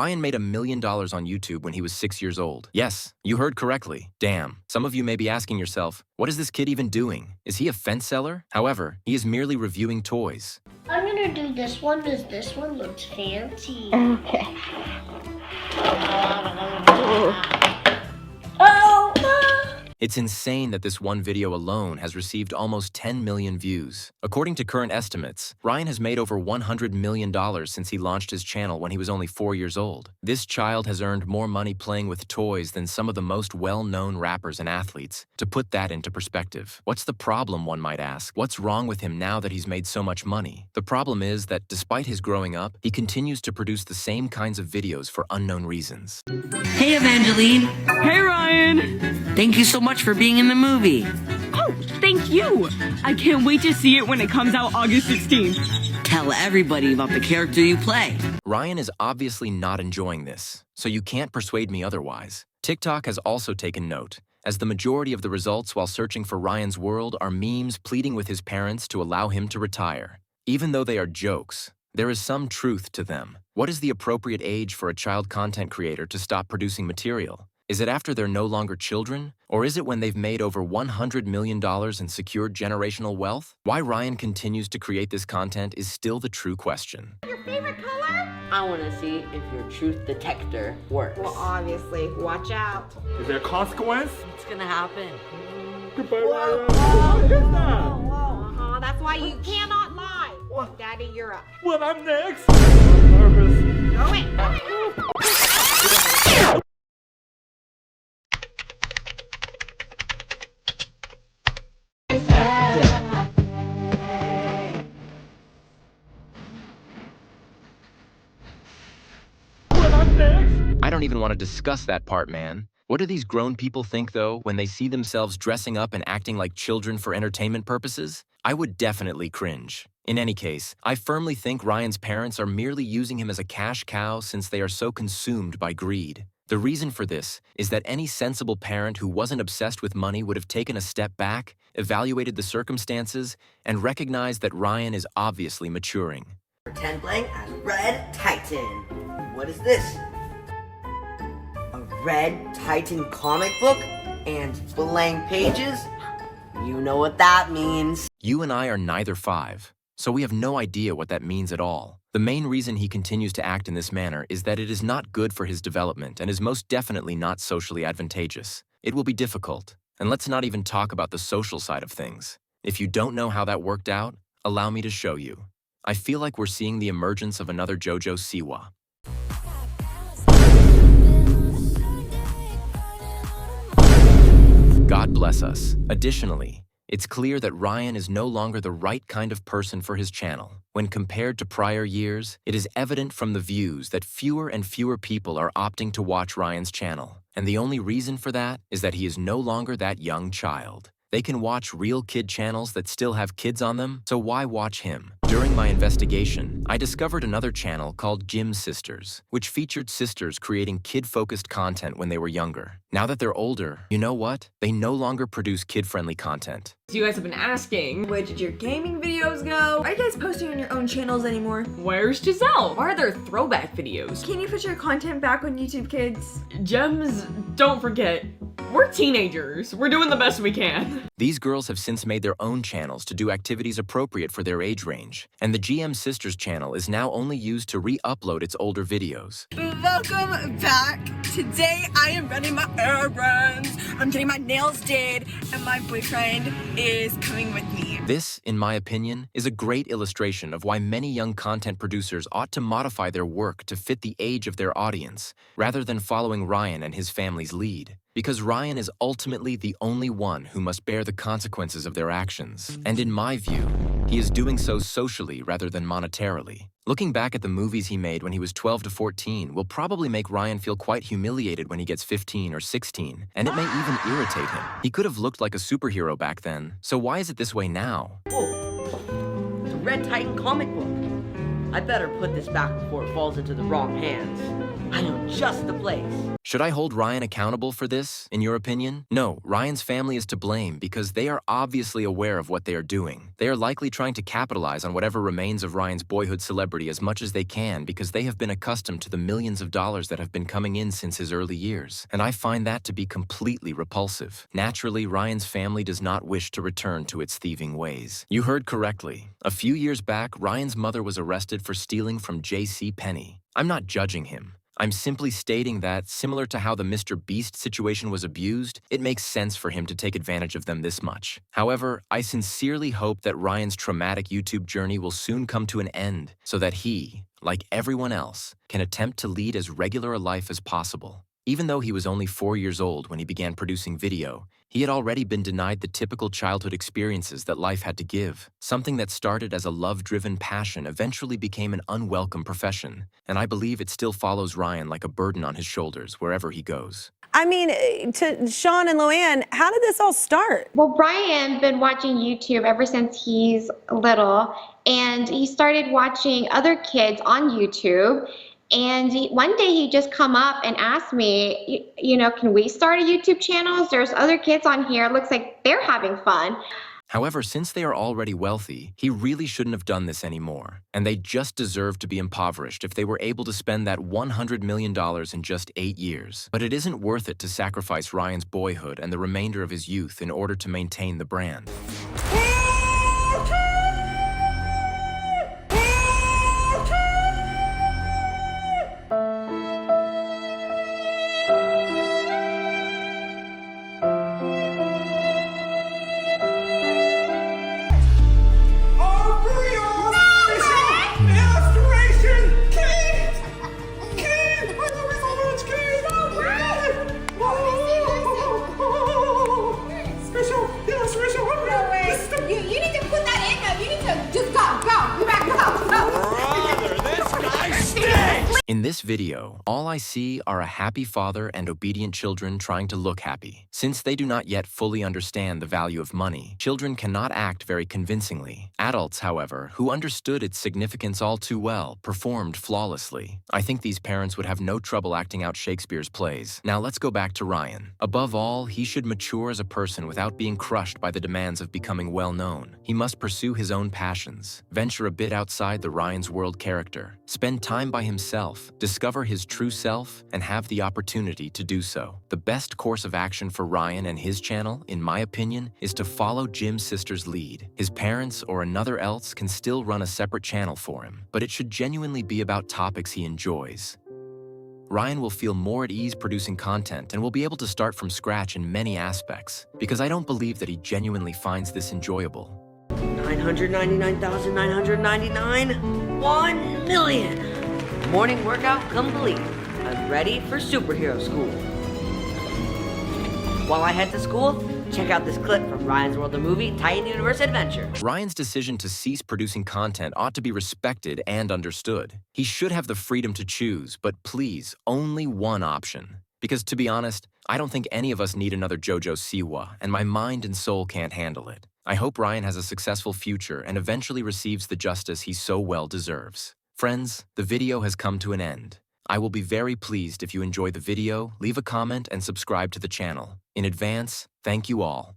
Ryan made $1 million on YouTube when he was 6 years old. Yes, you heard correctly. Damn. Some of you may be asking yourself, what is this kid even doing? Is he a fence seller? However, he is merely reviewing toys. I'm gonna do this one because this one looks fancy. Okay. Oh! It's insane that this one video alone has received almost 10 million views. According to current estimates, Ryan has made over $100 million since he launched his channel when he was only 4 years old. This child has earned more money playing with toys than some of the most well-known rappers and athletes. To put that into perspective, what's the problem, one might ask? What's wrong with him now that he's made so much money? The problem is that despite his growing up, he continues to produce the same kinds of videos for unknown reasons. Hey, Evangeline. Hey, Ryan. Thank you so much for being in the movie. Oh, thank you. I can't wait to see it when it comes out August 16th. Tell everybody about the character you play. Ryan is obviously not enjoying this, so you can't persuade me otherwise. TikTok has also taken note, as the majority of the results while searching for Ryan's world are memes pleading with his parents to allow him to retire. Even though they are jokes, there is some truth to them. What is the appropriate age for a child content creator to stop producing material? Is it after they're no longer children? Or is it when they've made over $100 million and secured generational wealth? Why Ryan continues to create this content is still the true question. Your favorite color? I want to see if your truth detector works. Well, obviously. Watch out. Is there a consequence? What's gonna happen? Goodbye, Whoa, Ryan. What is that? Uh-huh, that's why you cannot lie. What? Daddy, you're up. Well, I'm next. I'm nervous. Go it. Well, I'm next. I don't even want to discuss that part, man. What do these grown people think, though, when they see themselves dressing up and acting like children for entertainment purposes? I would definitely cringe. In any case, I firmly think Ryan's parents are merely using him as a cash cow since they are so consumed by greed. The reason for this is that any sensible parent who wasn't obsessed with money would have taken a step back, evaluated the circumstances, and recognized that Ryan is obviously maturing. Pretend playing as Red Titan. What is this? A Red Titan comic book and blank pages? You know what that means. You and I are neither 5, so we have no idea what that means at all. The main reason he continues to act in this manner is that it is not good for his development and is most definitely not socially advantageous. It will be difficult, and let's not even talk about the social side of things. If you don't know how that worked out, allow me to show you. I feel like we're seeing the emergence of another JoJo Siwa. God bless us. Additionally, it's clear that Ryan is no longer the right kind of person for his channel. When compared to prior years, it is evident from the views that fewer and fewer people are opting to watch Ryan's channel. And the only reason for that is that he is no longer that young child. They can watch real kid channels that still have kids on them, so why watch him? During my investigation, I discovered another channel called Gym Sisters, which featured sisters creating kid-focused content when they were younger. Now that they're older, you know what? They no longer produce kid-friendly content. You guys have been asking, Where did your gaming videos go? Are you guys posting on your own channels anymore? where's Giselle? Why are there throwback videos? Can you put your content back on YouTube, kids? Gems, don't forget, we're teenagers. We're doing the best we can. These girls have since made their own channels to do activities appropriate for their age range, and the GM Sisters channel is now only used to re-upload its older videos. Welcome back. Today I am running my errands. I'm getting my nails did, and my boyfriend is coming with me. This, in my opinion, is a great illustration of why many young content producers ought to modify their work to fit the age of their audience, rather than following Ryan and his family's lead. Because Ryan is ultimately the only one who must bear the consequences of their actions. And in my view, he is doing so socially rather than monetarily. Looking back at the movies he made when he was 12 to 14 will probably make Ryan feel quite humiliated when he gets 15 or 16, and it may even irritate him. He could have looked like a superhero back then, so why is it this way now? Whoa. It's a Red Titan comic book. I better put this back before it falls into the wrong hands. I know just the place. Should I hold Ryan accountable for this, in your opinion? No, Ryan's family is to blame because they are obviously aware of what they are doing. They are likely trying to capitalize on whatever remains of Ryan's boyhood celebrity as much as they can because they have been accustomed to the millions of dollars that have been coming in since his early years. And I find that to be completely repulsive. Naturally, Ryan's family does not wish to return to its thieving ways. You heard correctly. A few years back, Ryan's mother was arrested for stealing from J.C. Penney. I'm not judging him. I'm simply stating that, similar to how the Mr. Beast situation was abused, it makes sense for him to take advantage of them this much. However, I sincerely hope that Ryan's traumatic YouTube journey will soon come to an end so that he, like everyone else, can attempt to lead as regular a life as possible. Even though he was only 4 years old when he began producing video, he had already been denied the typical childhood experiences that life had to give. Something that started as a love-driven passion eventually became an unwelcome profession, and I believe it still follows Ryan like a burden on his shoulders wherever he goes. I mean, to Sean and Loanne, how did this all start? Well, Brian been watching YouTube ever since he's little, and he started watching other kids on YouTube. And one day he just come up and asked me, you know, can we start a YouTube channel? There's other kids on here. It looks like they're having fun. However, since they are already wealthy, he really shouldn't have done this anymore. And they just deserve to be impoverished if they were able to spend that $100 million in just 8 years. But it isn't worth it to sacrifice Ryan's boyhood and the remainder of his youth in order to maintain the brand. In this video, all I see are a happy father and obedient children trying to look happy. Since they do not yet fully understand the value of money, children cannot act very convincingly. Adults, however, who understood its significance all too well, performed flawlessly. I think these parents would have no trouble acting out Shakespeare's plays. Now let's go back to Ryan. Above all, he should mature as a person without being crushed by the demands of becoming well-known. He must pursue his own passions, venture a bit outside the Ryan's World character, spend time by himself, discover his true self, and have the opportunity to do so. The best course of action for Ryan and his channel, in my opinion, is to follow Jim's sister's lead. His parents or another else can still run a separate channel for him, but it should genuinely be about topics he enjoys. Ryan will feel more at ease producing content and will be able to start from scratch in many aspects, because I don't believe that he genuinely finds this enjoyable. 999,999? 1 million! Morning workout complete. I'm ready for superhero school. While I head to school, check out this clip from Ryan's World, the movie, Titan Universe Adventure. Ryan's decision to cease producing content ought to be respected and understood. He should have the freedom to choose, but please, only one option. Because to be honest, I don't think any of us need another JoJo Siwa, and my mind and soul can't handle it. I hope Ryan has a successful future and eventually receives the justice he so well deserves. Friends, the video has come to an end. I will be very pleased if you enjoy the video, leave a comment, and subscribe to the channel. In advance, thank you all.